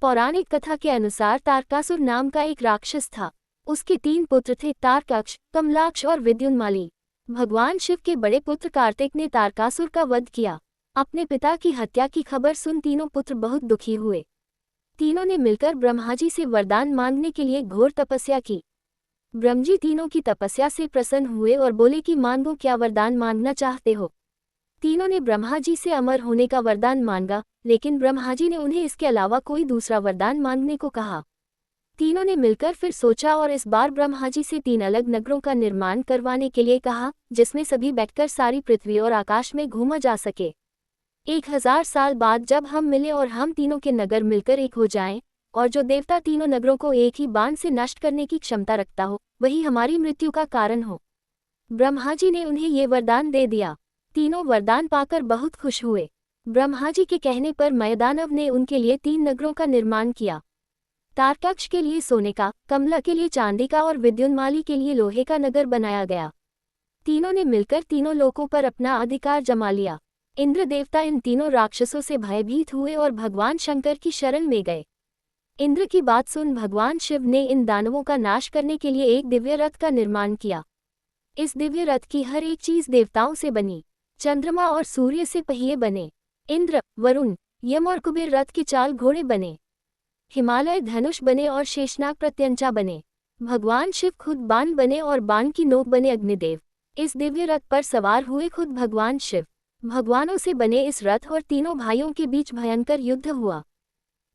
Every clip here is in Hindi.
पौराणिक कथा के अनुसार तारकासुर नाम का एक राक्षस था। उसके 3 पुत्र थे, तारकाक्ष, कमलाक्ष और विद्युन्माली। भगवान शिव के बड़े पुत्र कार्तिक ने तारकासुर का वध किया। अपने पिता की हत्या की खबर सुन तीनों पुत्र बहुत दुखी हुए। तीनों ने मिलकर ब्रह्माजी से वरदान मांगने के लिए घोर तपस्या की। ब्रह्मजी तीनों की तपस्या से प्रसन्न हुए और बोले कि मांगो, क्या वरदान मांगना चाहते हो। तीनों ने ब्रह्माजी से अमर होने का वरदान मांगा, लेकिन ब्रह्माजी ने उन्हें इसके अलावा कोई दूसरा वरदान मांगने को कहा। तीनों ने मिलकर फिर सोचा और इस बार ब्रह्माजी से 3 अलग नगरों का निर्माण करवाने के लिए कहा, जिसमें सभी बैठकर सारी पृथ्वी और आकाश में घूमा जा सके। 1000 साल बाद जब हम मिले और हम तीनों के नगर मिलकर एक हो जाएं, और जो देवता तीनों नगरों को एक ही बाण से नष्ट करने की क्षमता रखता हो, वही हमारी मृत्यु का कारण हो। ब्रह्माजी ने उन्हें ये वरदान दे दिया। तीनों वरदान पाकर बहुत खुश हुए। ब्रह्माजी के कहने पर मयदानव ने उनके लिए 3 नगरों का निर्माण किया। तारकाक्ष के लिए सोने का, कमला के लिए चांदी का और विद्युन्माली के लिए लोहे का नगर बनाया गया। तीनों ने मिलकर तीनों लोकों पर अपना अधिकार जमा लिया। इंद्र देवता इन तीनों राक्षसों से भयभीत हुए और भगवान शंकर की शरण में गए। इंद्र की बात सुन भगवान शिव ने इन दानवों का नाश करने के लिए एक दिव्य रथ का निर्माण किया। इस दिव्य रथ की हर एक चीज देवताओं से बनी। चंद्रमा और सूर्य से पहिए बने। इंद्र, वरुण, यम और कुबेर रथ की चाल घोड़े बने। हिमालय धनुष बने और शेषनाग प्रत्यंचा बने। भगवान शिव खुद बाण बने और बाण की नोक बने अग्निदेव। इस दिव्य रथ पर सवार हुए खुद भगवान शिव। भगवानों से बने इस रथ और तीनों भाइयों के बीच भयंकर युद्ध हुआ।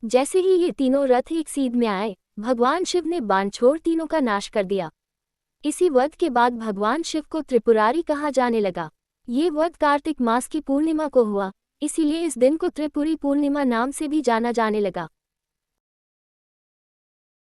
जैसे ही ये तीनों रथ एक सीध में आए, भगवान शिव ने बाण छोड़ तीनों का नाश कर दिया। इसी वध के बाद भगवान शिव को त्रिपुरारी कहा जाने लगा। ये वध कार्तिक मास की पूर्णिमा को हुआ, इसीलिए इस दिन को त्रिपुरी पूर्णिमा नाम से भी जाना जाने लगा।